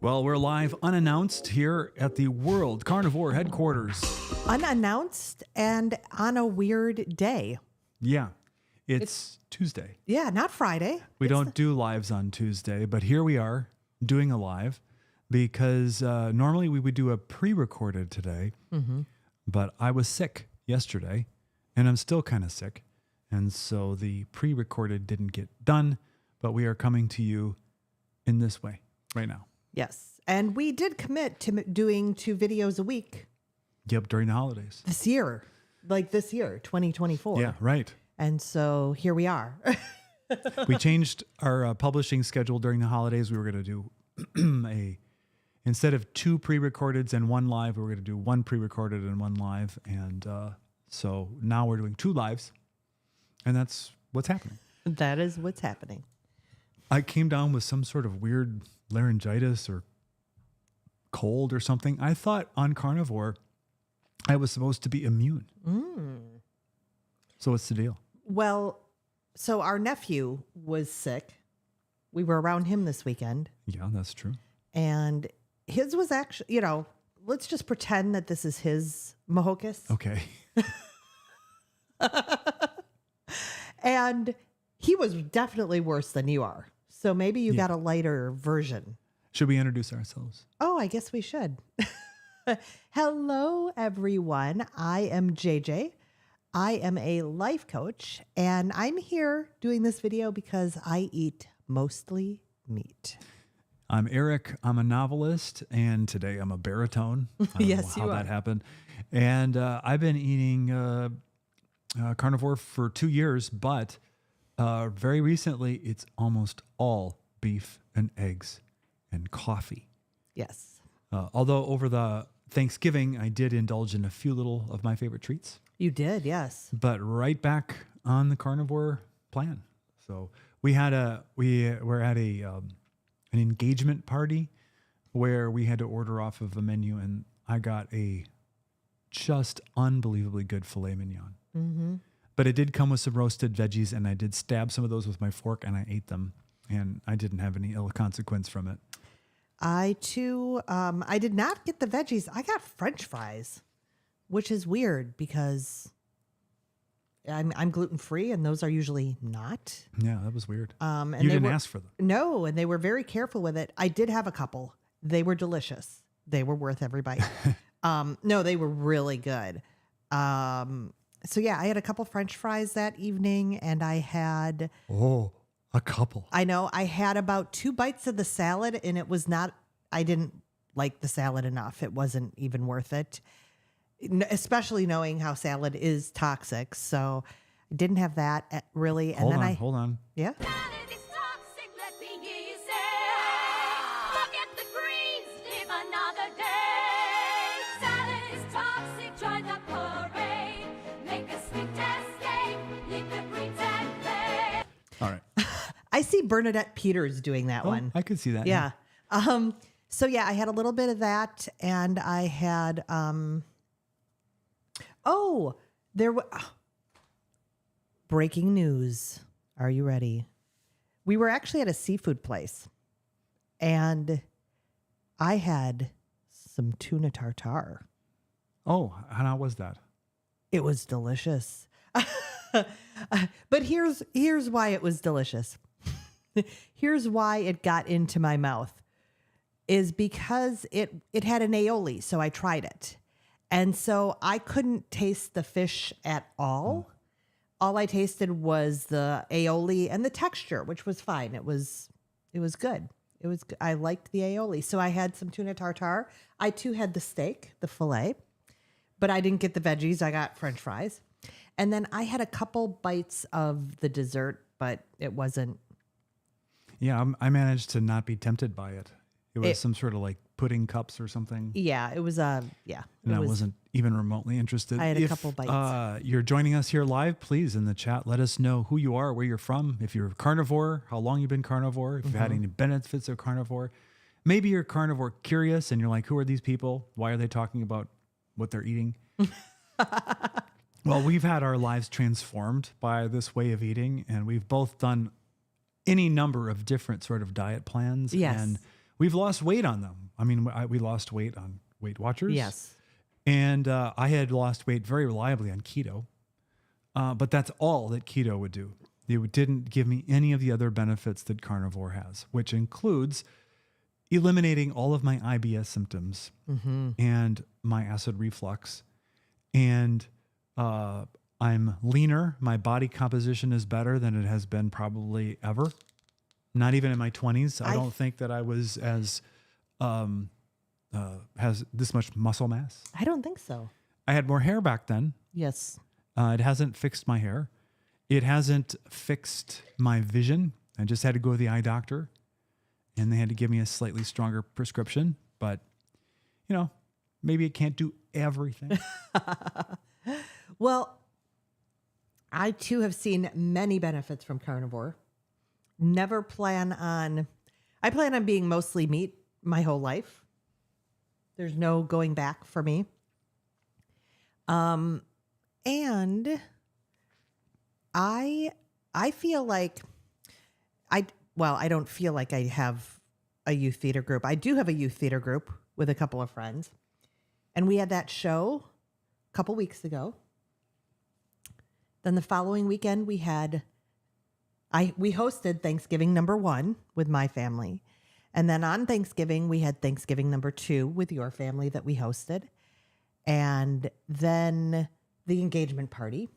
Well, we're live unannounced here at the World Carnivore headquarters. Unannounced and on a weird day. Yeah, it's Tuesday. Yeah, not Friday. We don't do lives on Tuesday, but here we are doing a live because normally we would do a pre-recorded today, but I was sick yesterday and I'm still kind of sick. And so the pre-recorded didn't get done, but we are coming to you in this way right now. Yes. And we did commit to doing 2 videos a week. Yep, during the holidays. This year, 2024. Yeah, right. And so here we are. We changed our publishing schedule during the holidays. We were going to do instead of 2 pre-recordeds and 1 live, we were going to do 1 pre-recorded and 1 live. And so now we're doing 2 lives. And that's what's happening. That is what's happening. I came down with some sort of weird laryngitis or cold or something. I thought on Carnivore I was supposed to be immune. So what's the deal? Well, so our nephew was sick. We were around him this weekend. Yeah, that's true. And his was actually, let's just pretend that this is his mahocus. Okay. And he was definitely worse than you are. So maybe you got a lighter version. Should we introduce ourselves? Oh, I guess we should. Hello, everyone. I am JJ. I am a life coach, and I'm here doing this video because I eat mostly meat. I'm Eric. I'm a novelist, and today I'm a baritone. I don't Yes, know you how are. that happened. And I've been eating carnivore for 2 years, but very recently it's almost all beef and eggs and coffee. Yes. Although over the Thanksgiving, I did indulge in a few little of my favorite treats, You did, yes. but right back on the carnivore plan. So we were at an engagement party where we had to order off of a menu, and I got a just unbelievably good filet mignon. Mm-hmm. But it did come with some roasted veggies, and I did stab some of those with my fork, and I ate them, and I didn't have any ill consequence from it. I too, I did not get the veggies. I got French fries, which is weird because I'm gluten-free and those are usually not. Yeah, that was weird. And You they didn't were- ask for them. No, and they were very careful with it. I did have a couple. They were delicious. They were worth every bite. No, they were really good. So yeah, I had a couple French fries that evening, and I had, Oh, a couple. I had about 2 bites of the salad, and I didn't like the salad enough. It wasn't even worth it, especially knowing how salad is toxic. So I didn't have that really. And Hold on. Yeah. Salad is toxic, let me hear you say. Forget the greens, live another day. Salad is toxic, join the parade. Make a sweet escape, leave the greens and play. All right. I see Bernadette Peters doing that one. I could see that. Yeah. So yeah, I had a little bit of that, and I had breaking news. Are you ready? We were actually at a seafood place, and I had some tuna tartare. Oh, how was that? It was delicious. But here's why it was delicious. Here's why it got into my mouth. Is because it had an aioli, so I tried it. And so I couldn't taste the fish at all. All I tasted was the aioli and the texture, which was fine. It was good. I liked the aioli. So I had some tuna tartare. I too had the steak, the filet, but I didn't get the veggies. I got French fries. And then I had a couple bites of the dessert, but it wasn't. Yeah, I managed to not be tempted by it. It was some sort of like pudding cups or something. Yeah, it was yeah. And I wasn't even remotely interested. I had a couple bites. You're joining us here live, please, in the chat, let us know who you are, where you're from, if you're carnivore, how long you've been carnivore, if you've had any benefits of carnivore. Maybe you're carnivore curious and you're like, who are these people? Why are they talking about what they're eating? Well, we've had our lives transformed by this way of eating, and we've both done any number of different sort of diet plans. Yes. And we've lost weight on them. I mean, we lost weight on Weight Watchers. Yes. And I had lost weight very reliably on keto. But that's all that keto would do. It didn't give me any of the other benefits that carnivore has, which includes eliminating all of my IBS symptoms and my acid reflux. And I'm leaner. My body composition is better than it has been probably ever. Not even in my 20s. I don't think that I was as has this much muscle mass. I don't think so. I had more hair back then. Yes. It hasn't fixed my hair. It hasn't fixed my vision. I just had to go to the eye doctor, and they had to give me a slightly stronger prescription. But, you know, maybe it can't do everything. Well, I too have seen many benefits from carnivore. I plan on being mostly meat my whole life. There's no going back for me. And I feel like I don't feel like I have a youth theater group. I do have a youth theater group with a couple of friends. And we had that show a couple weeks ago. Then the following weekend we hosted Thanksgiving #1 with my family. And then on Thanksgiving, we had Thanksgiving #2 with your family that we hosted. And then the engagement party.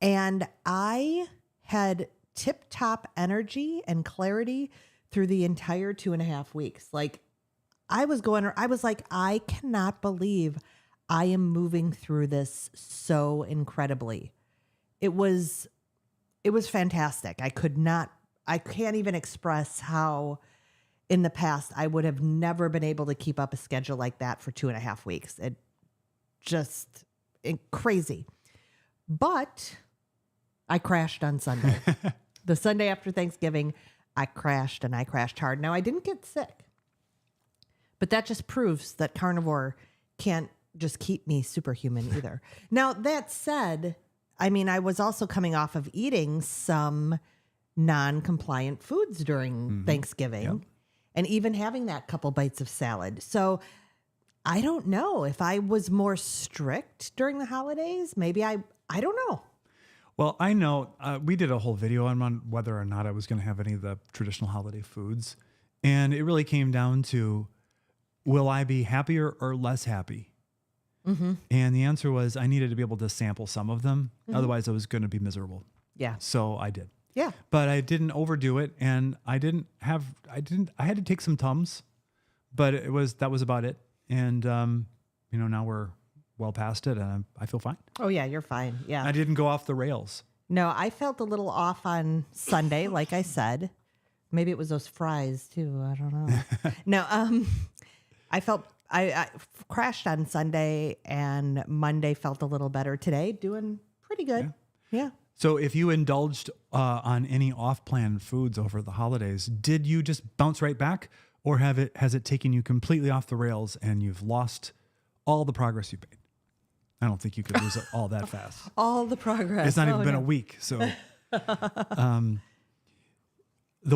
And I had tip-top energy and clarity through the entire 2.5 weeks. Like I was like, I cannot believe I am moving through this so incredibly. It was fantastic. I can't even express how in the past I would have never been able to keep up a schedule like that for 2.5 weeks. It just crazy. But I crashed on Sunday. The Sunday after Thanksgiving, I crashed and I crashed hard. Now I didn't get sick, but that just proves that carnivore can't just keep me superhuman either. Now that said, I mean, I was also coming off of eating some non-compliant foods during Thanksgiving and even having that couple bites of salad. So I don't know if I was more strict during the holidays. Maybe I don't know. Well, I know we did a whole video on whether or not I was going to have any of the traditional holiday foods. And it really came down to, will I be happier or less happy? And the answer was I needed to be able to sample some of them. Otherwise, I was going to be miserable. Yeah. So I did. Yeah. But I didn't overdo it. And I had to take some Tums, but that was about it. And, now we're well past it and I feel fine. Oh yeah, you're fine. Yeah. I didn't go off the rails. No, I felt a little off on Sunday, like I said. Maybe it was those fries too. I don't know. No, I crashed on Sunday and Monday felt a little better. Today, doing pretty good. Yeah. So if you indulged on any off-plan foods over the holidays, did you just bounce right back, or has it taken you completely off the rails and you've lost all the progress you've made? I don't think you could lose it all that fast. All the progress. It's not even been a week. So the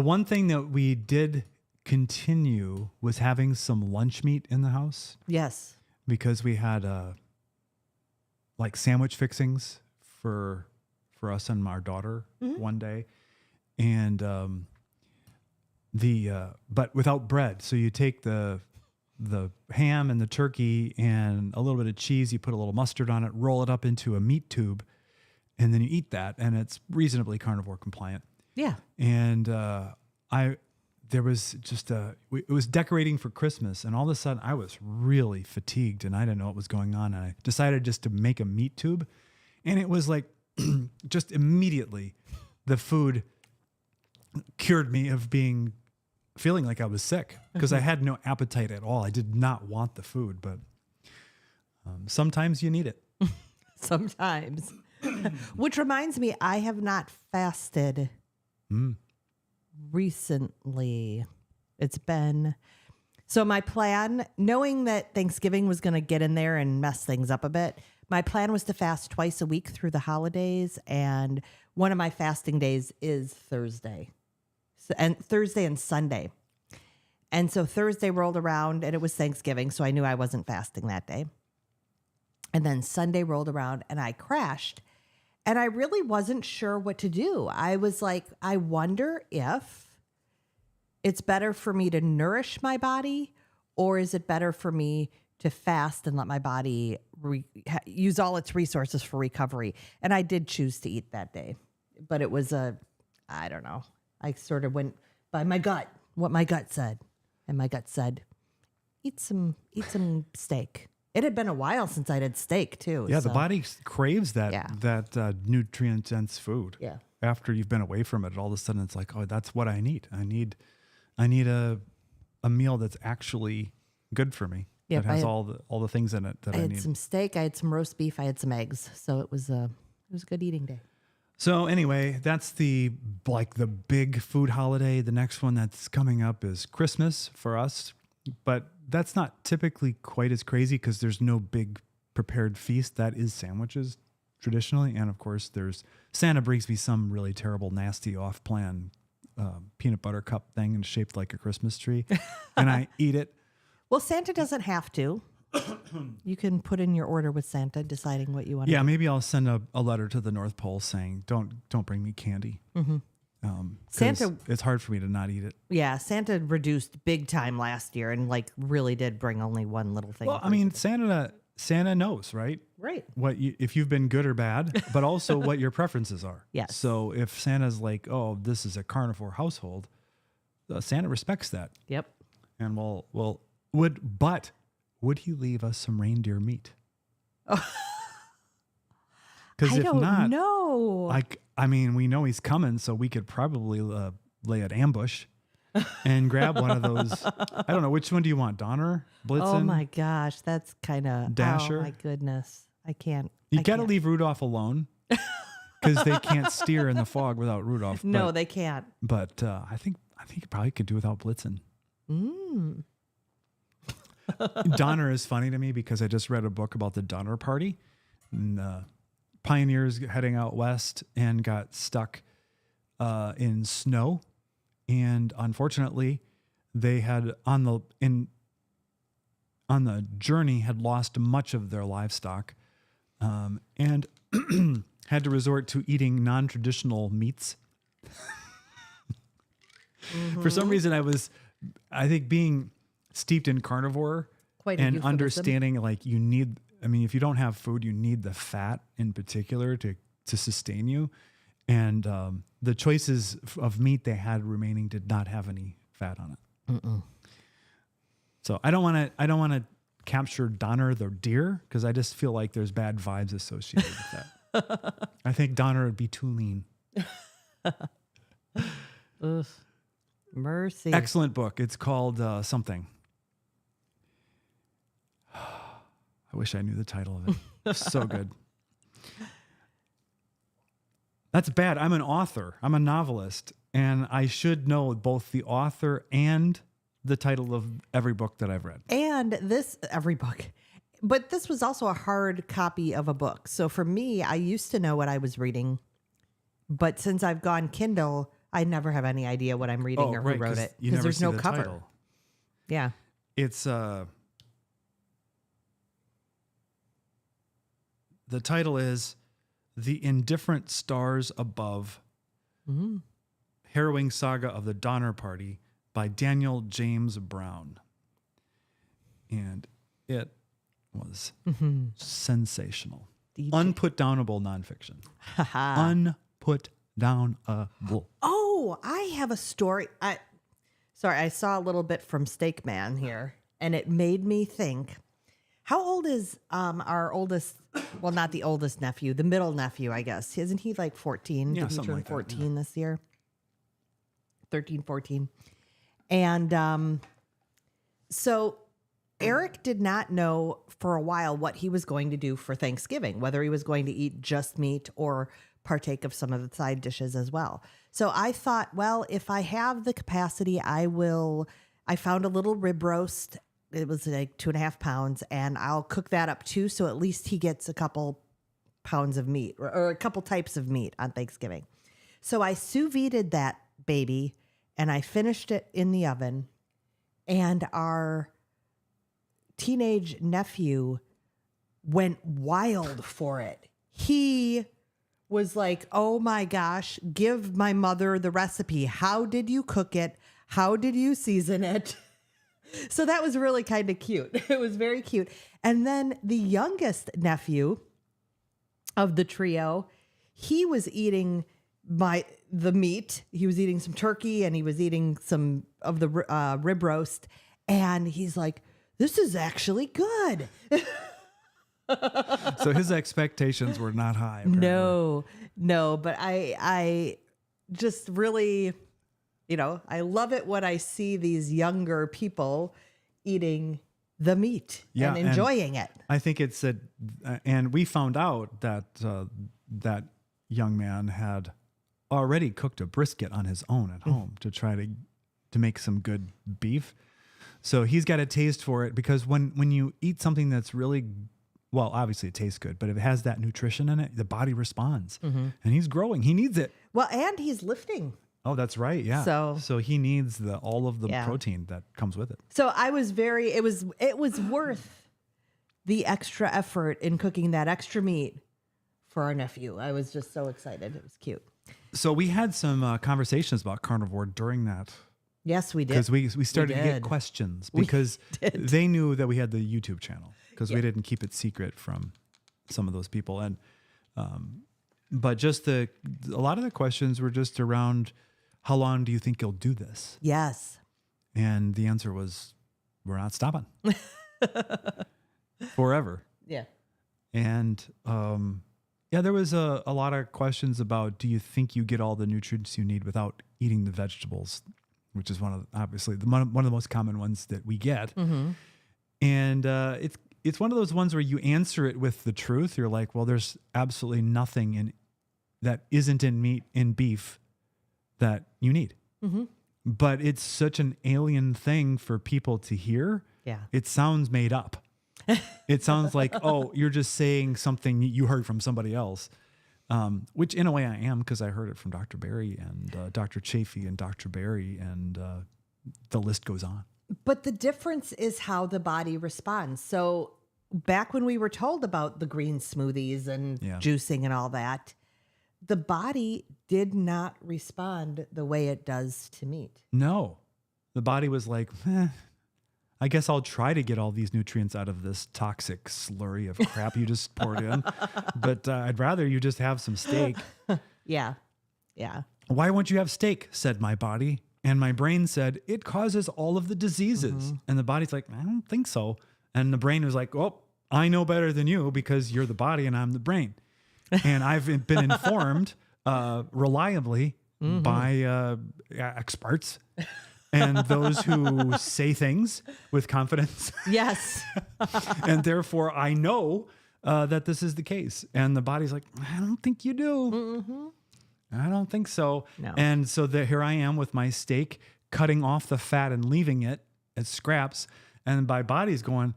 one thing that we did continue was having some lunch meat in the house. Yes. Because we had like sandwich fixings for us and our daughter one day. And but without bread. So you take the ham and the turkey and a little bit of cheese, you put a little mustard on it, roll it up into a meat tube, and then you eat that, and it's reasonably carnivore compliant. Yeah. And it was decorating for Christmas, and all of a sudden I was really fatigued and I didn't know what was going on. And I decided just to make a meat tube, and it was like just immediately the food cured me of feeling like I was sick because I had no appetite at all. I did not want the food, but sometimes you need it. Sometimes. Which reminds me, I have not fasted recently. So my plan, knowing that Thanksgiving was going to get in there and mess things up a bit, my plan was to fast twice a week through the holidays. And one of my fasting days is Thursday. And Thursday and Sunday. And so Thursday rolled around and it was Thanksgiving. So I knew I wasn't fasting that day. And then Sunday rolled around and I crashed. And I really wasn't sure what to do. I was like, I wonder if it's better for me to nourish my body, or is it better for me to fast and let my body use all its resources for recovery? And I did choose to eat that day, but it was I don't know. I sort of went by my gut, what my gut said. And my gut said, eat some steak. It had been a while since I did steak too. Yeah, so. the body craves that Yeah. that nutrient dense food. Yeah. After you've been away from it, all of a sudden it's like, oh, that's what I need. I need a meal that's actually good for me. Yep, that has all the things in it that I I had need. some steak, I had some roast beef, I had some eggs. So it was a good eating day. So anyway, that's the big food holiday. The next one that's coming up is Christmas for us, but that's not typically quite as crazy because there's no big prepared feast. That is sandwiches traditionally, and of course, there's Santa brings me some really terrible, nasty, off-plan peanut butter cup thing and shaped like a Christmas tree, and I eat it. Well, Santa doesn't have to. You can put in your order with Santa, deciding what you want. Yeah, maybe I'll send a letter to the North Pole saying, "Don't bring me candy." Mm-hmm. Santa, it's hard for me to not eat it. yeah, Santa reduced big time last year, and really did bring only one little thing. Well, I mean, Santa knows, right? Right. If you've been good or bad, but also what your preferences are. Yes. So if Santa's like, "Oh, this is a carnivore household," Santa respects that, Yep. and would he leave us some reindeer meat? Because I if don't not, know. I mean, we know he's coming, so we could probably lay an ambush and grab one of those. I don't know, which one do you want, Donner, Blitzen? Oh my gosh, that's kind of Dasher? Oh my goodness, I can't. You I got to can't. leave Rudolph alone because they can't steer in the fog without Rudolph. No, they can't. But I think you probably could do without Blitzen. Donner is funny to me because I just read a book about the Donner Party, and pioneers heading out west and got stuck in snow, and unfortunately, they had on the journey had lost much of their livestock, and had to resort to eating non-traditional meats. For some reason, I think being steeped in carnivore Quite a and euphemism. understanding if you don't have food, you need the fat in particular to sustain you. And the choices of meat they had remaining did not have any fat on it. So I don't want to capture Donner the deer because I just feel like there's bad vibes associated with that. I think Donner would be too lean. Ugh. Mercy. Excellent book. It's called something. I wish I knew the title of it. So good. That's bad. I'm an author. I'm a novelist. And I should know both the author and the title of every book that I've read. And every book. But this was also a hard copy of a book. So for me, I used to know what I was reading. But since I've gone Kindle, I never have any idea what I'm reading or who wrote it. Because there's no cover. Title. Yeah. It's the title is The Indifferent Stars Above, Harrowing Saga of the Donner Party by Daniel James Brown. And it was sensational. Unputdownable nonfiction. Unputdownable. Oh, I have a story. I saw a little bit from Steak Man here, and it made me think, how old is our oldest, well, not the oldest nephew, the middle nephew, I guess. Isn't he like 14? Yeah, Did he something turn like that, 14 this year? 13, 14. And so Eric did not know for a while what he was going to do for Thanksgiving, whether he was going to eat just meat or partake of some of the side dishes as well. So I thought, well, if I have the capacity, I found a little rib roast. It was like 2.5 pounds, and I'll cook that up too. So at least he gets a couple pounds of meat or a couple types of meat on Thanksgiving. So I sous vide'd that baby, and I finished it in the oven. And our teenage nephew went wild for it. He was like, oh my gosh, give my mother the recipe. How did you cook it? How did you season it? So that was really kind of cute. It was very cute. And then the youngest nephew of the trio, he was eating the meat. He was eating some turkey and he was eating some of the rib roast. And he's like, this is actually good. So his expectations were not high. Apparently. No, but I just really, I love it when I see these younger people eating the meat and enjoying it. I think it's and we found out that that young man had already cooked a brisket on his own at home to try to make some good beef. So he's got a taste for it, because when you eat something that's really, well, obviously it tastes good, but if it has that nutrition in it, the body responds. And he's growing. He needs it. Well, and he's lifting. Oh, that's right. Yeah. So he needs all of the protein that comes with it. So I was it was worth the extra effort in cooking that extra meat for our nephew. I was just so excited. It was cute. So we had some conversations about carnivore during that. Yes, we did. Because we started to get questions because they knew that we had the YouTube channel, because we didn't keep it secret from some of those people. And, but just a lot of the questions were just around, how long do you think you'll do this? Yes. And the answer was, we're not stopping. Forever. Yeah. And, there was a lot of questions about, do you think you get all the nutrients you need without eating the vegetables, which is one of the most common ones that we get. And it's one of those ones where you answer it with the truth. You're like, well, there's absolutely nothing that isn't in meat, in beef, that you need. But it's such an alien thing for people to hear. Yeah. It sounds made up. It sounds like, oh, you're just saying something you heard from somebody else. Which in a way I am, because I heard it from Dr. Berry and Dr. Chafee and Dr. Berry, and the list goes on. But the difference is how the body responds. So back when we were told about the green smoothies and juicing and all that, the body did not respond the way it does to meat. No, the body was like, I guess I'll try to get all these nutrients out of this toxic slurry of crap you just poured in. But I'd rather you just have some steak. Yeah. Why won't you have steak? Said my body. And my brain said, it causes all of the diseases. And the body's like, I don't think so. And the brain was like, oh, I know better than you, because you're the body and I'm the brain. And I've been informed reliably by experts and those who say things with confidence. Yes. And therefore, I know that this is the case. And the body's like, I don't think you do. I don't think so. No. And so here I am with my steak, cutting off the fat and leaving it as scraps. And my body's going,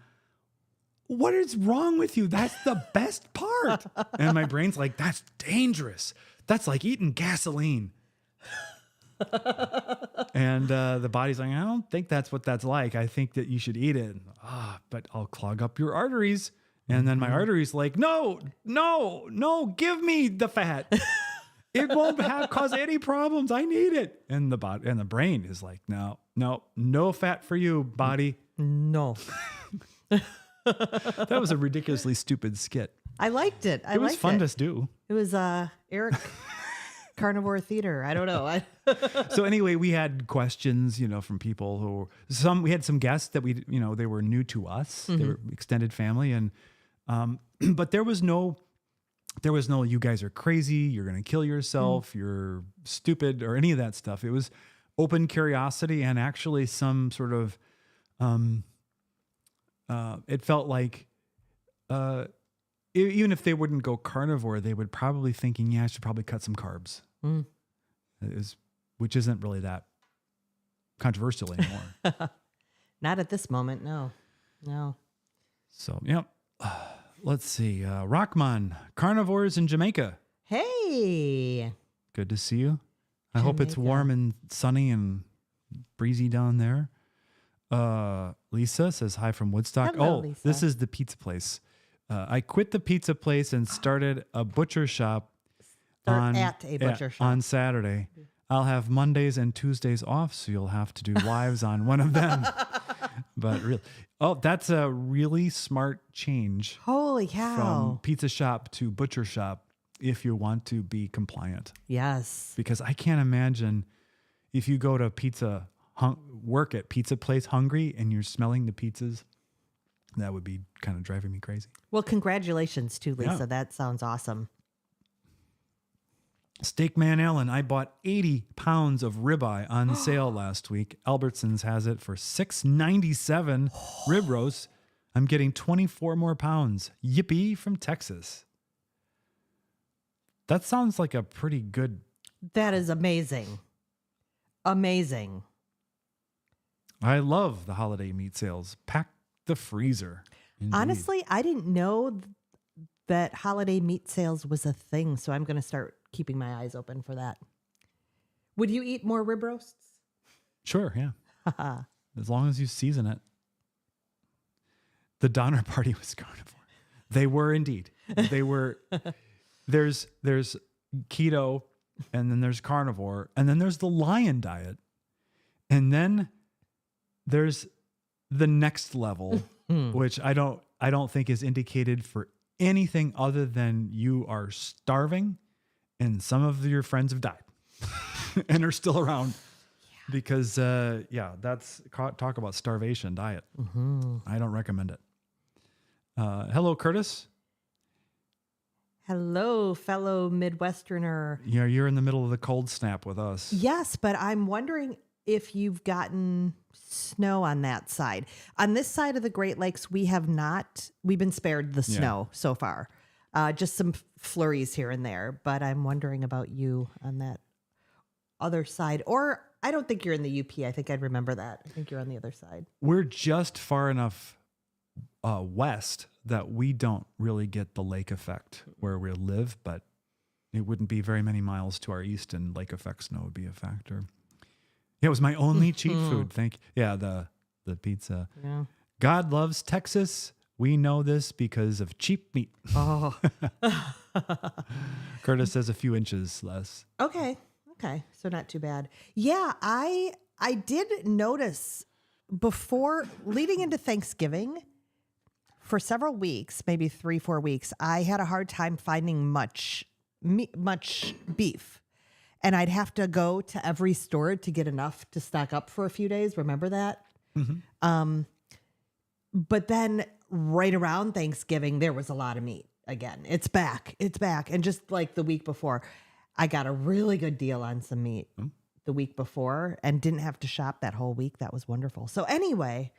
what is wrong with you? That's the best part. And my brain's like, that's dangerous. That's like eating gasoline. And the body's like, I don't think that's what that's like. I think that you should eat it. But I'll clog up your arteries. And then my arteries like, no, give me the fat. It won't cause any problems. I need it. And the body and the brain is like, no fat for you, body. No. That was a ridiculously stupid skit. I liked it. It was fun to do. It was Eric Carnivore Theater. I don't know. So anyway, we had questions, from people we had some guests that they were new to us. They were extended family, and but there was no, you guys are crazy, you're going to kill yourself, you're stupid, or any of that stuff. It was open curiosity and actually some sort of, it felt like, even if they wouldn't go carnivore, they would probably thinking, I should probably cut some carbs. Which isn't really that controversial anymore. Not at this moment. No. So, let's see. Rockman, carnivores in Jamaica. Hey. Good to see you. I hope it's warm and sunny and breezy down there. Lisa says hi from Woodstock. Hello, oh, Lisa. this is the pizza place. I quit the pizza place and started a butcher shop At a butcher shop. on Saturday. I'll have Mondays and Tuesdays off, so you'll have to do lives on one of them. But really, that's a really smart change Holy cow. from pizza shop to butcher shop if you want to be compliant. Yes. Because I can't imagine if you go to work at pizza place hungry and you're smelling the pizzas, that would be kind of driving me crazy. Well, congratulations to Lisa. Yeah. That sounds awesome. Steak Man Allen, I bought 80 pounds of ribeye on sale last week. Albertsons has it for $6.97 rib roast. I'm getting 24 more pounds. Yippee from Texas. That sounds like a pretty good. That is amazing. Amazing. I love the holiday meat sales. Pack the freezer. Indeed. Honestly, I didn't know that holiday meat sales was a thing, so I'm going to start keeping my eyes open for that. Would you eat more rib roasts? Sure, yeah. As long as you season it. The Donner Party was carnivore. They were indeed. They were. There's keto, and then there's carnivore, and then there's the lion diet, and then there's the next level, which I don't think is indicated for anything other than you are starving, and some of your friends have died and are still around. Because, that's talk about starvation diet. Mm-hmm. I don't recommend it. Hello, Curtis. Hello, fellow Midwesterner. Yeah, you're in the middle of the cold snap with us. Yes, but I'm wondering if you've gotten snow on that side. On this side of the Great Lakes, we have not. We've been spared the snow so far. Just some flurries here and there. But I'm wondering about you on that other side. Or I don't think you're in the UP. I think I'd remember that. I think you're on the other side. We're just far enough west that we don't really get the lake effect where we live, but it wouldn't be very many miles to our east and lake effect snow would be a factor. Yeah, it was my only cheat food. Thank you. Yeah, the pizza. Yeah. God loves Texas. We know this because of cheap meat. Oh. Curtis says a few inches less. Okay. So not too bad. Yeah, I did notice before leading into Thanksgiving for several weeks, maybe 3-4 weeks, I had a hard time finding much beef. And I'd have to go to every store to get enough to stock up for a few days. Remember that? Mm-hmm. But then right around Thanksgiving, there was a lot of meat again. It's back. And just like the week before, I got a really good deal on some meat the week before and didn't have to shop that whole week. That was wonderful. So anyway,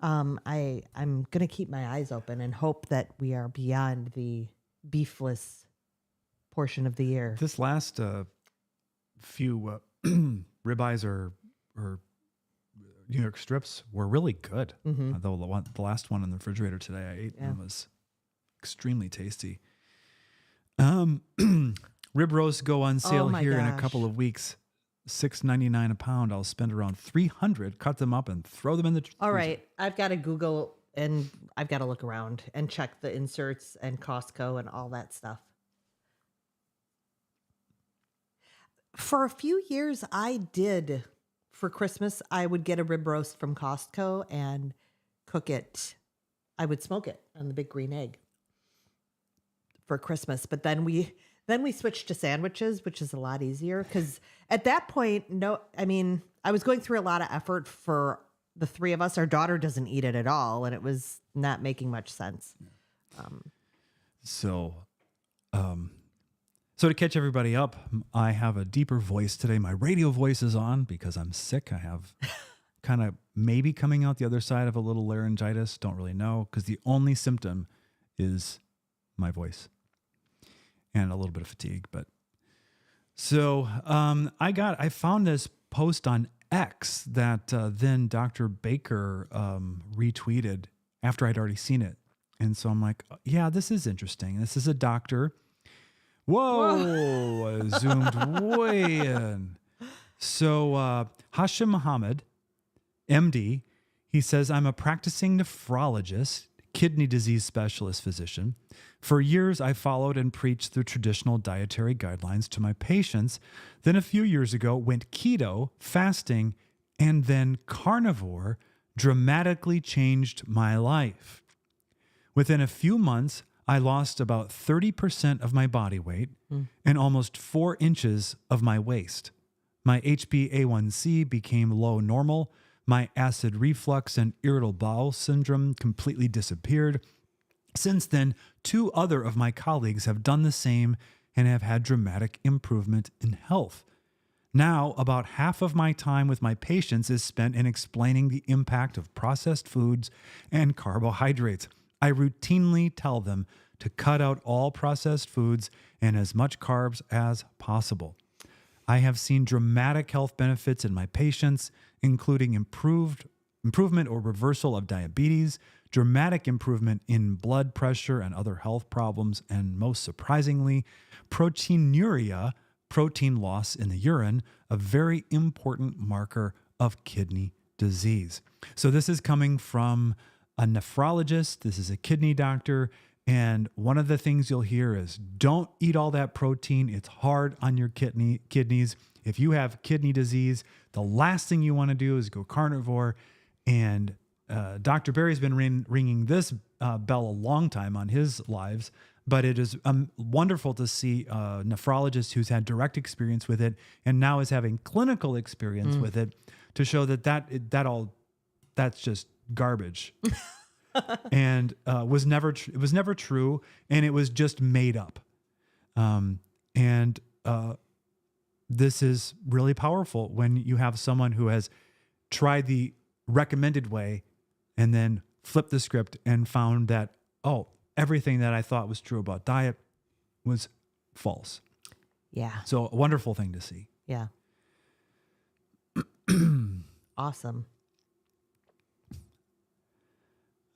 I'm going to keep my eyes open and hope that we are beyond the beefless portion of the year. This last few ribeyes or New York strips were really good. Mm-hmm. Though the last one in the refrigerator today I ate and was extremely tasty. Rib roasts go on sale here in a couple of weeks. $6.99 a pound. I'll spend around $300, cut them up and throw them in the All right. I've got to Google and I've got to look around and check the inserts and Costco and all that stuff. For a few years, for Christmas, I would get a rib roast from Costco and cook it. I would smoke it on the big green egg for Christmas. But then we switched to sandwiches, which is a lot easier because at that point, I was going through a lot of effort for the three of us. Our daughter doesn't eat it at all, and it was not making much sense. So to catch everybody up, I have a deeper voice today. My radio voice is on because I'm sick. I have kind of maybe coming out the other side of a little laryngitis. Don't really know because the only symptom is my voice and a little bit of fatigue. But so I found this post on X that then Dr. Baker retweeted after I'd already seen it. And so I'm like, yeah, this is interesting. This is a doctor. Whoa, I zoomed way in. So Hashim Muhammad, MD, He says, I'm a practicing nephrologist, kidney disease specialist physician. For years, I followed and preached the traditional dietary guidelines to my patients. Then a few years ago, went keto, fasting, and then carnivore dramatically changed my life. Within a few months, I lost about 30% of my body weight and almost 4 inches of my waist. My HbA1c became low normal. My acid reflux and irritable bowel syndrome completely disappeared. Since then, 2 other of my colleagues have done the same and have had dramatic improvement in health. Now, about half of my time with my patients is spent in explaining the impact of processed foods and carbohydrates. I routinely tell them to cut out all processed foods and as much carbs as possible. I have seen dramatic health benefits in my patients, including improvement or reversal of diabetes, dramatic improvement in blood pressure and other health problems, and most surprisingly, proteinuria, protein loss in the urine, a very important marker of kidney disease. So this is coming from a nephrologist. This is a kidney doctor. And one of the things you'll hear is don't eat all that protein. It's hard on your kidneys. If you have kidney disease, the last thing you want to do is go carnivore. And Dr. Barry's been ringing this bell a long time on his lives, but it is wonderful to see a nephrologist who's had direct experience with it and now is having clinical experience with it to show that's just garbage. And it was never true, and it was just made up. This is really powerful when you have someone who has tried the recommended way and then flipped the script and found that, oh, everything that I thought was true about diet was false. Yeah. So a wonderful thing to see. Yeah. Awesome.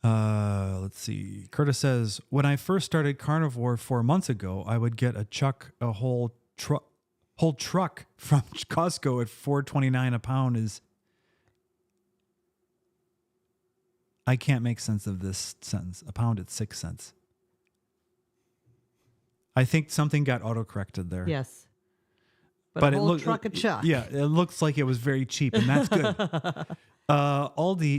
Let's see. Curtis says, when I first started carnivore 4 months ago, I would get a whole truck from Costco at $4.29 a pound. Is I can't make sense of this sentence. A pound at 6 cents. I think something got autocorrected there. Yes. But a whole truck of chuck. Yeah, it looks like it was very cheap, and that's good.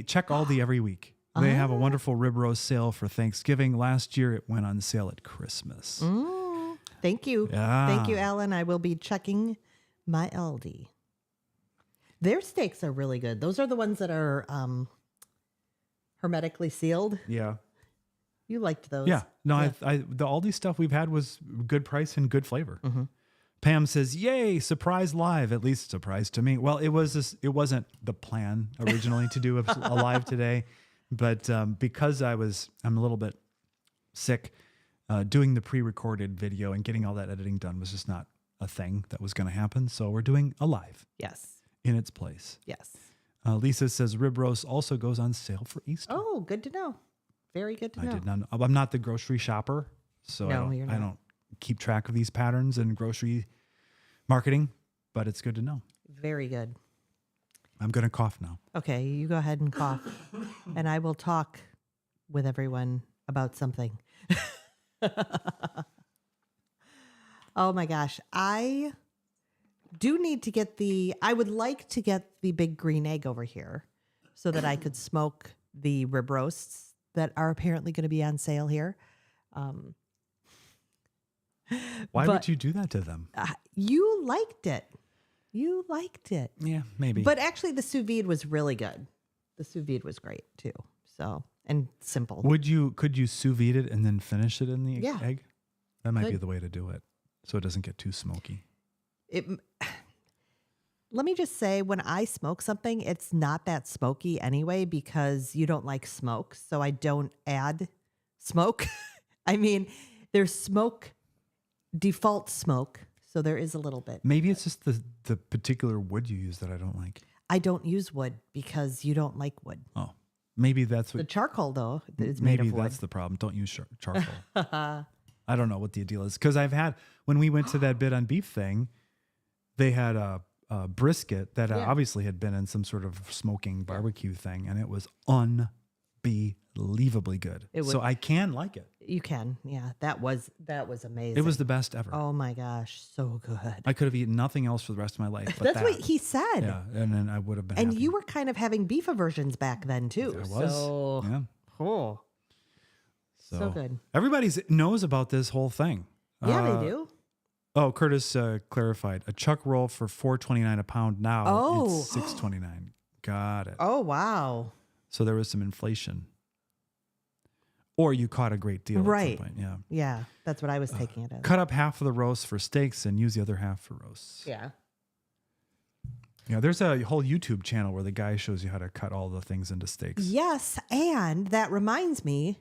Check Aldi every week. They have a wonderful rib roast sale for Thanksgiving. Last year, it went on sale at Christmas. Thank you. Yeah. Thank you, Alan. I will be checking my Aldi. Their steaks are really good. Those are the ones that are hermetically sealed. Yeah. You liked those. Yeah. No, the Aldi stuff we've had was good price and good flavor. Pam says, yay, surprise live, at least surprise to me. Well, it wasn't the plan originally to do a live today. But because I'm a little bit sick, doing the pre-recorded video and getting all that editing done was just not a thing that was going to happen. So we're doing a live. Yes. In its place. Yes. Lisa says rib roast also goes on sale for Easter. Oh, good to know. Very good to know. I did not know. I'm not the grocery shopper, so No, I don't keep track of these patterns in grocery marketing, but it's good to know. Very good. I'm going to cough now. Okay, you go ahead and cough, and I will talk with everyone about something. Oh my gosh. I would like to get the big green egg over here so that I could smoke the rib roasts that are apparently going to be on sale here. Why would you do that to them? You liked it. You liked it. Yeah, maybe. But actually the sous vide was really good. The sous vide was great too. So, and simple. Could you sous vide it and then finish it in the egg? That might be the way to do it, so it doesn't get too smoky. Let me just say, when I smoke something, it's not that smoky anyway because you don't like smoke. So I don't add smoke. I mean, there's default smoke. So there is a little bit. Maybe it's just the particular wood you use that I don't like. I don't use wood because you don't like wood. Oh, maybe that's what. The charcoal, though, is made of wood. Maybe that's the problem. Don't use charcoal. I don't know what the deal is. Because when we went to that bit on beef thing, they had a brisket that Yeah. obviously had been in some sort of smoking barbecue thing, and it was unbelievably good. It So was- I can like it. You can. Yeah. That was amazing. It was the best ever. Oh my gosh. So good. I could have eaten nothing else for the rest of my life. But That's that. what he said. Yeah, and then I would have been. And happy. you were kind of having beef aversions back then too. I was. So, Yeah. oh, so good. Everybody knows about this whole thing. Yeah, they do. Oh, Curtis clarified a chuck roll for $4.29 a pound. Now Oh. it's $6.29. Got it. Oh, wow. So there was some inflation, or you caught a great deal. Right. At some point. Yeah. Yeah, that's what I was taking it as. Cut up half of the roast for steaks and use the other half for roasts. Yeah. Yeah. There's a whole YouTube channel where the guy shows you how to cut all the things into steaks. Yes, and that reminds me,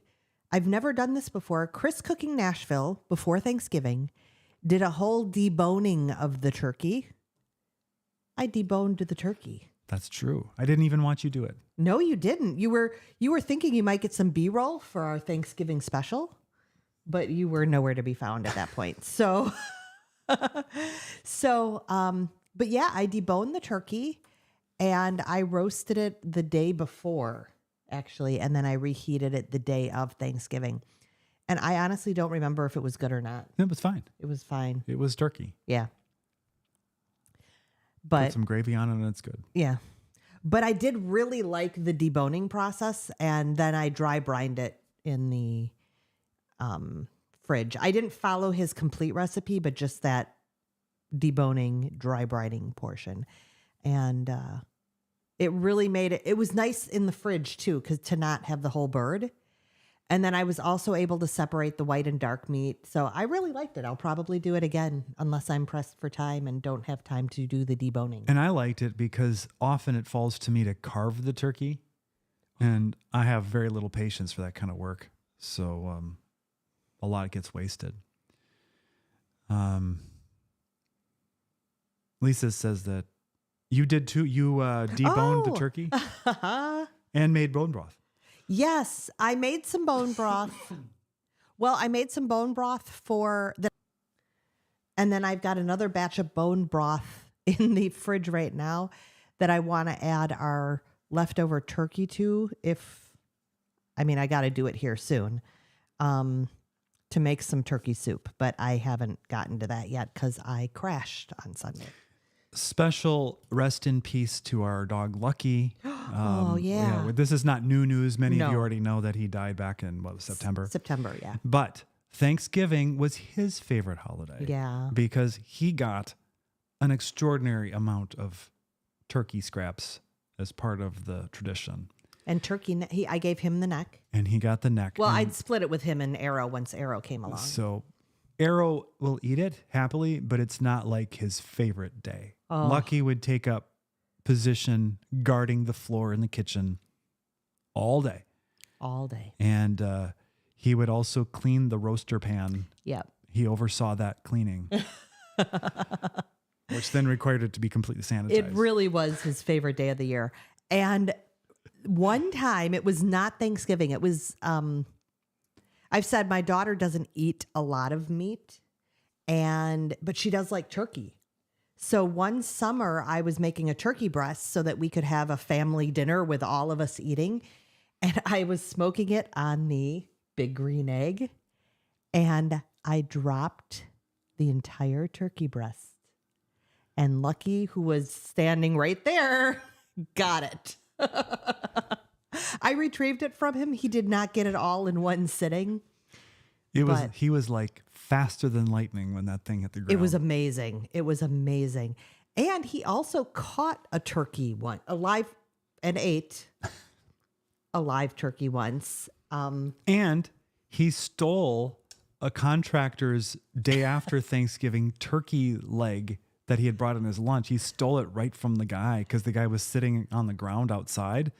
I've never done this before. Chris Cooking Nashville, before Thanksgiving, did a whole deboning of the turkey. I deboned the turkey. That's true. I didn't even watch you do it. No, you didn't. You were thinking you might get some B-roll for our Thanksgiving special, but you were nowhere to be found at that point. So, but yeah, I deboned the turkey and I roasted it the day before, actually, and then I reheated it the day of Thanksgiving. And I honestly don't remember if it was good or not. It was fine. It was fine. It was turkey. Yeah. Put But some gravy on it and it's good. yeah. But I did really like the deboning process, and then I dry brined it in the fridge. I didn't follow his complete recipe, but just that deboning, dry brining portion. And it really made it was nice in the fridge too, because to not have the whole bird. And then I was also able to separate the white and dark meat. So I really liked it. I'll probably do it again unless I'm pressed for time and don't have time to do the deboning. And I liked it because often it falls to me to carve the turkey. And I have very little patience for that kind of work. So a lot gets wasted. Lisa says that you did too. You deboned the Oh. turkey and made bone broth. Yes, I made some bone broth. Well, I made some bone broth for the, and then I've got another batch of bone broth in the fridge right now that I want to add our leftover turkey to. I got to do it here soon, to make some turkey soup, but I haven't gotten to that yet because I crashed on Sunday. Special rest in peace to our dog Lucky. Oh, yeah. This is not new news. Many of No. you already know that he died back in September. September, yeah. But Thanksgiving was his favorite holiday. Yeah. Because he got an extraordinary amount of turkey scraps as part of the tradition. And turkey, I gave him the neck. And he got the neck. Well, and I'd split it with him and Arrow once Arrow came along. So Arrow will eat it happily, but it's not like his favorite day. Oh. Lucky would take up position guarding the floor in the kitchen all day. All day. And he would also clean the roaster pan. Yep. He oversaw that cleaning, which then required it to be completely sanitized. It really was his favorite day of the year. And one time, it was not Thanksgiving. It was, I've said my daughter doesn't eat a lot of meat, but she does like turkey. So one summer I was making a turkey breast so that we could have a family dinner with all of us eating. And I was smoking it on the big green egg, and I dropped the entire turkey breast. And Lucky, who was standing right there, got it. I retrieved it from him. He did not get it all in one sitting. He was like faster than lightning when that thing hit the ground. It was amazing. It was amazing. And he also caught a turkey alive and ate a live turkey once. And he stole a contractor's day after Thanksgiving turkey leg that he had brought in his lunch. He stole it right from the guy because the guy was sitting on the ground outside,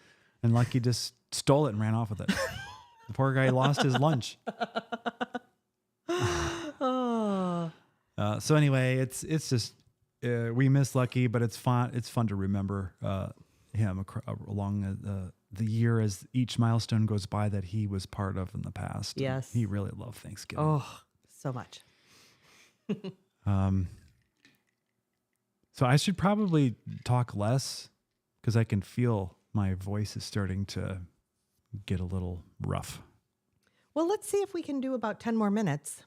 and Lucky just stole it and ran off with it. The poor guy lost his lunch. Oh. So anyway, it's just we miss Lucky, but it's fun. It's fun to remember him along the year as each milestone goes by that he was part of in the past. Yes. And he really loved Thanksgiving. Oh, so much. So I should probably talk less because I can feel my voice is starting to get a little rough. Well, let's see if we can do about 10 more minutes.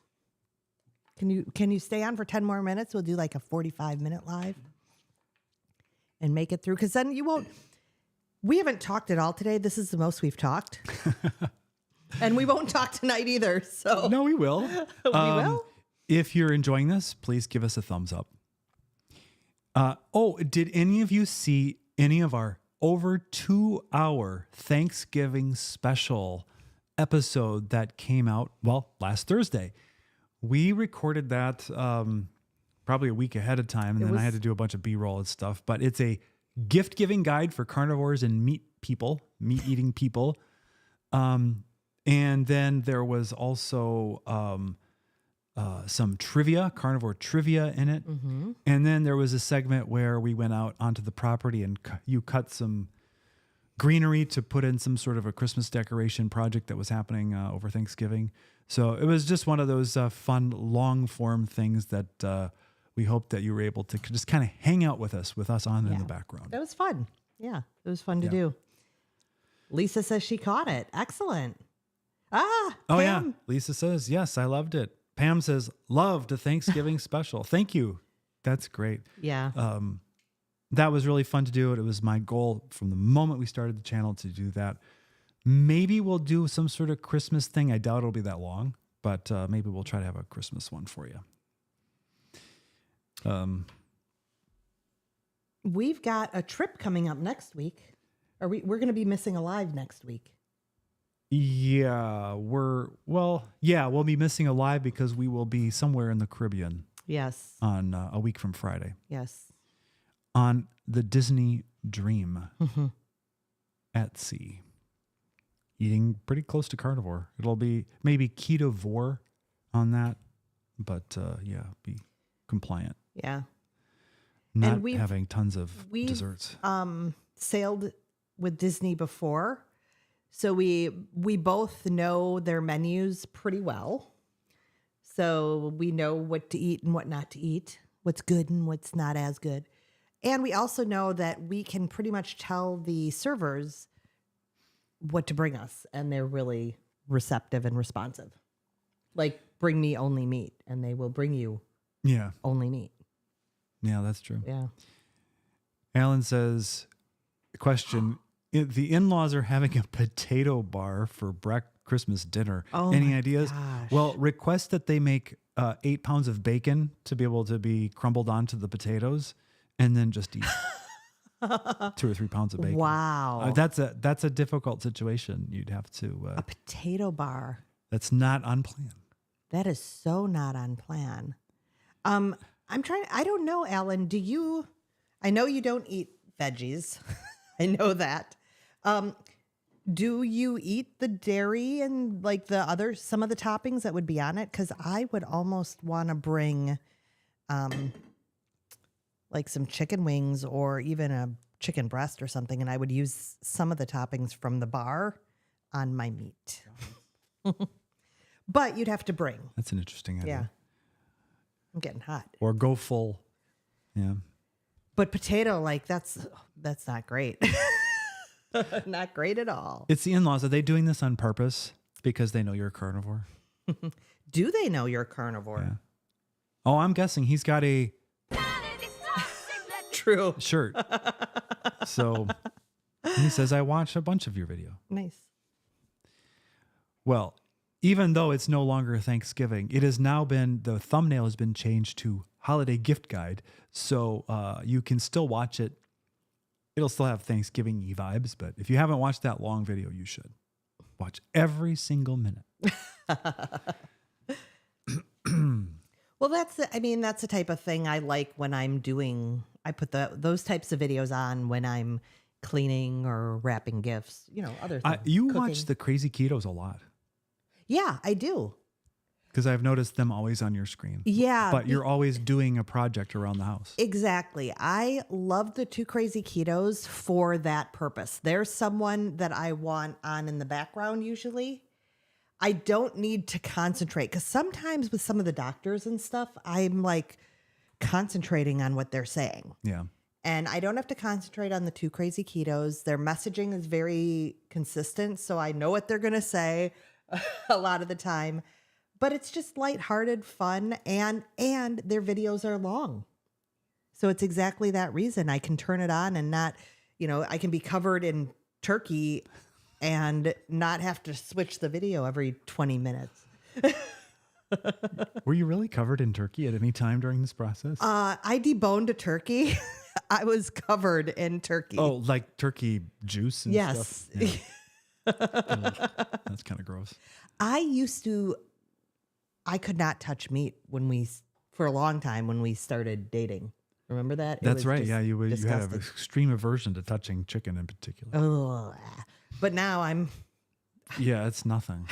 Can you stay on for 10 more minutes? We'll do like a 45-minute live and make it through. Because then you won't. We haven't talked at all today. This is the most we've talked. And we won't talk tonight either. So No, we will. we will. If you're enjoying this, please give us a thumbs up. Did any of you see any of our over 2-hour Thanksgiving special episode that came out, last Thursday? We recorded that probably a week ahead of time, and then I had to do a bunch of B-roll and stuff. But it's a gift-giving guide for carnivores and meat-eating people. And then there was also some trivia, carnivore trivia in it. Mm-hmm. And then there was a segment where we went out onto the property and you cut some greenery to put in some sort of a Christmas decoration project that was happening over Thanksgiving. So it was just one of those fun, long-form things that we hope that you were able to just kind of hang out with us on in the background. That was fun. Yeah, it was fun to do. Lisa says she caught it. Excellent. Oh, Pam. Yeah. Lisa says, yes, I loved it. Pam says, loved a Thanksgiving special. Thank you. That's great. Yeah. That was really fun to do. It was my goal from the moment we started the channel to do that. Maybe we'll do some sort of Christmas thing. I doubt it'll be that long, but maybe we'll try to have a Christmas one for you. We've got a trip coming up next week. We're going to be missing a live next week. Yeah, we'll be missing a live because we will be somewhere in the Caribbean. Yes. On a week from Friday. Yes. On the Disney Dream at sea. Eating pretty close to carnivore. It'll be maybe ketovore on that, but be compliant. Yeah. Not having tons of desserts. Sailed with Disney before. So we both know their menus pretty well. So we know what to eat and what not to eat, what's good and what's not as good. And we also know that we can pretty much tell the servers what to bring us, and they're really receptive and responsive. Like, bring me only meat, and they will bring you only meat. Yeah, that's true. Yeah. Alan says, question, the in-laws are having a potato bar for Christmas dinner. Oh, any ideas? Gosh. Well, request that they make 8 pounds of bacon to be able to be crumbled onto the potatoes and then just eat 2 or 3 pounds of bacon. Wow. That's a difficult situation. You'd have to... a potato bar. That's not on plan. That is so not on plan. I don't know, Alan, I know you don't eat veggies. I know that. Do you eat the dairy and like some of the toppings that would be on it? Because I would almost want to bring like some chicken wings or even a chicken breast or something, and I would use some of the toppings from the bar on my meat. But you'd have to bring. That's an interesting idea. Yeah. I'm getting hot. Or go full. Yeah. But potato, like that's not great. Not great at all. It's the in-laws. Are they doing this on purpose because they know you're a carnivore? Do they know you're a carnivore? Yeah. Oh, I'm guessing he's got a True shirt. So he says, I watched a bunch of your video. Nice. Well, even though it's no longer Thanksgiving, it has now been, the thumbnail has been changed to holiday gift guide. So you can still watch it. It'll still have Thanksgiving-y vibes, but if you haven't watched that long video, you should watch every single minute. Well, that's the type of thing I like when I'm doing, I put those types of videos on when I'm cleaning or wrapping gifts, other things. You cooking. watch the Crazy Ketos a lot. Yeah, I do. Because I've noticed them always on your screen. Yeah. But you're always doing a project around the house. Exactly. I love the 2 Crazy Ketos for that purpose. There's someone that I want on in the background usually. I don't need to concentrate because sometimes with some of the doctors and stuff, I'm like concentrating on what they're saying. Yeah. And I don't have to concentrate on the two crazy ketos. Their messaging is very consistent, so I know what they're going to say a lot of the time. But it's just lighthearted, fun, and their videos are long. So it's exactly that reason. I can turn it on and not, I can be covered in turkey and not have to switch the video every 20 minutes. Were you really covered in turkey at any time during this process? I deboned a turkey. I was covered in turkey. Oh, like turkey juice and yes. stuff? Yeah. That's kind of gross. I could not touch meat for a long time when we started dating. Remember that? That's right. Yeah, you had an disgusting. extreme aversion to touching chicken in particular. Oh, but now Yeah, it's nothing.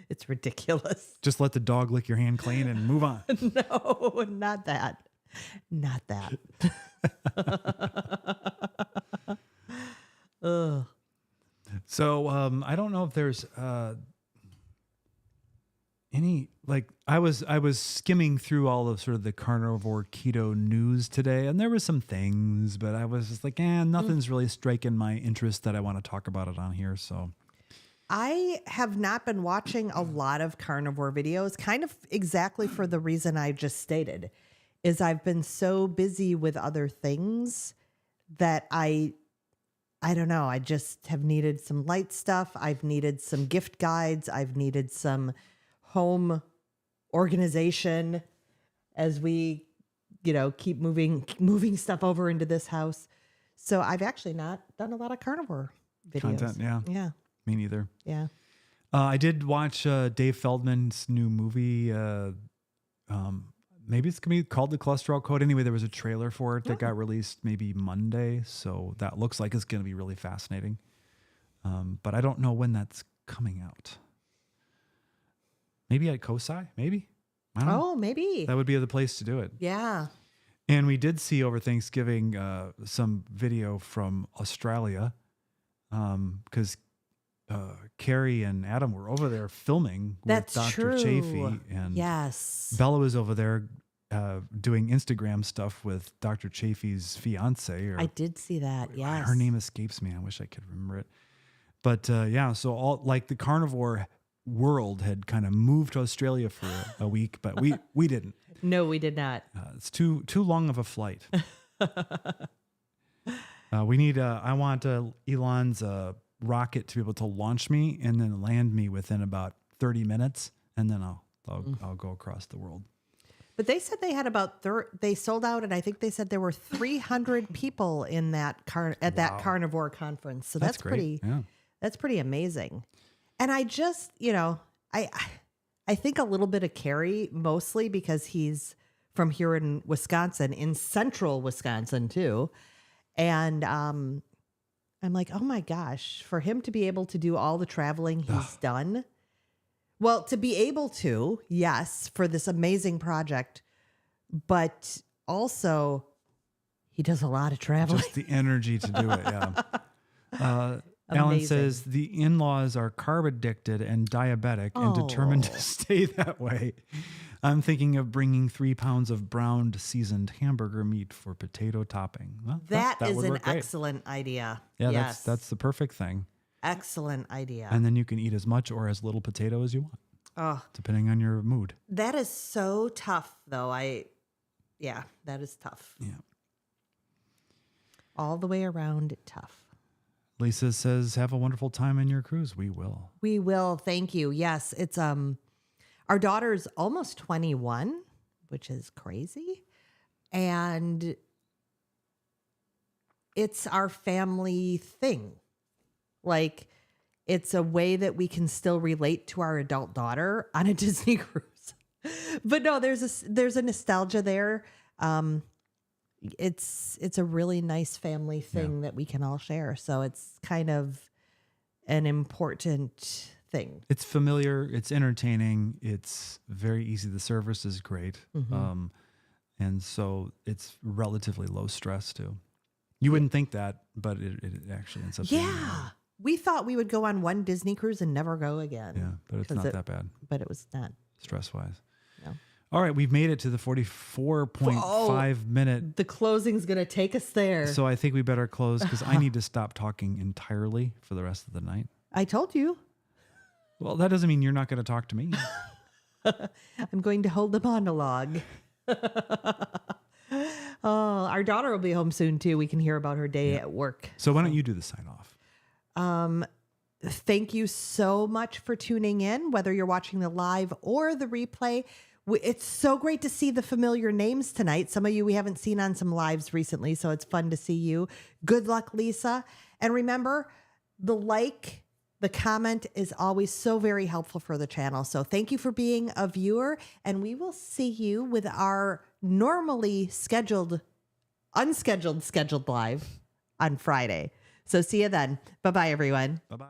it's ridiculous. Just let the dog lick your hand clean and move on. No, not that. Not that. Ugh. So I don't know if there's any, like, I was skimming through all of sort of the carnivore keto news today, and there were some things, but I was just like, nothing's really striking my interest that I want to talk about it on here. So I have not been watching a lot of carnivore videos, kind of exactly for the reason I just stated, is I've been so busy with other things that I don't know. I just have needed some light stuff. I've needed some gift guides. I've needed some home organization as we, keep moving stuff over into this house. So I've actually not done a lot of carnivore videos. content, yeah. Yeah. Me neither. Yeah. I did watch Dave Feldman's new movie. Maybe it's going to be called The Cholesterol Code. Anyway, there was a trailer for it that got released maybe Monday. So that looks like it's going to be really fascinating. But I don't know when that's coming out. Maybe at COSI, maybe? I don't know. Oh, maybe. That would be the place to do it. Yeah. And we did see over Thanksgiving some video from Australia because Carrie and Adam were over there filming That's with Dr. true. Chafee. And Yes. Bella was over there doing Instagram stuff with Dr. Chafee's fiance. I did see that. Yes. Her name escapes me. I wish I could remember it. But yeah, so all like the carnivore world had kind of moved to Australia for a week, but we didn't. No, we did not. It's too long of a flight. We need. I want Elon's rocket to be able to launch me and then land me within about 30 minutes, and then I'll go across the world. But they said they had about they sold out, and I think they said there were 300 people in that that carnivore conference. So that's great. pretty. Yeah. That's pretty amazing. And I just, I think a little bit of Carrie, mostly because he's from here in Wisconsin, in central Wisconsin too. And I'm like, oh my gosh, for him to be able to do all the traveling he's done. Well, to be able to, yes, for this amazing project, but also he does a lot of traveling. Just the energy to do it. Yeah. Alan Amazing. says the in-laws are carb addicted and diabetic and determined to stay that way. I'm thinking of bringing 3 pounds of browned seasoned hamburger meat for potato topping. Well, that is would an work great. excellent idea. Yeah, yes. that's the perfect thing. Excellent idea. And then you can eat as much or as little potato as you want, depending on your mood. That is so tough, though. That is tough. Yeah. All the way around tough. Lisa says, have a wonderful time in your cruise. We will. We will. Thank you. Yes. It's, our daughter's almost 21, which is crazy. And it's our family thing. Like, it's a way that we can still relate to our adult daughter on a Disney cruise. But no, there's a nostalgia there. It's a really nice family thing that we can all share. So it's kind of an important thing. It's familiar. It's entertaining. It's very easy. The service is great. Mm-hmm. And so it's relatively low stress too. You wouldn't think that, but it actually ends up being. Yeah. We thought we would go on one Disney cruise and never go again. Yeah, but it's not that bad But it was not. stress-wise. No. All right, we've made it to the 44.5 minute. The closing's going to take us there. So I think we better close because I need to stop talking entirely for the rest of the night. I told you. Well, that doesn't mean you're not going to talk to me. I'm going to hold the monologue. Oh, our daughter will be home soon too. We can hear about her day at work. So why don't you do the sign off? Thank you so much for tuning in, whether you're watching the live or the replay. It's so great to see the familiar names tonight. Some of you we haven't seen on some lives recently, so it's fun to see you. Good luck, Lisa. And remember, the comment is always so very helpful for the channel. So thank you for being a viewer, and we will see you with our normally scheduled live on Friday. So see you then. Bye-bye, everyone. Bye-bye.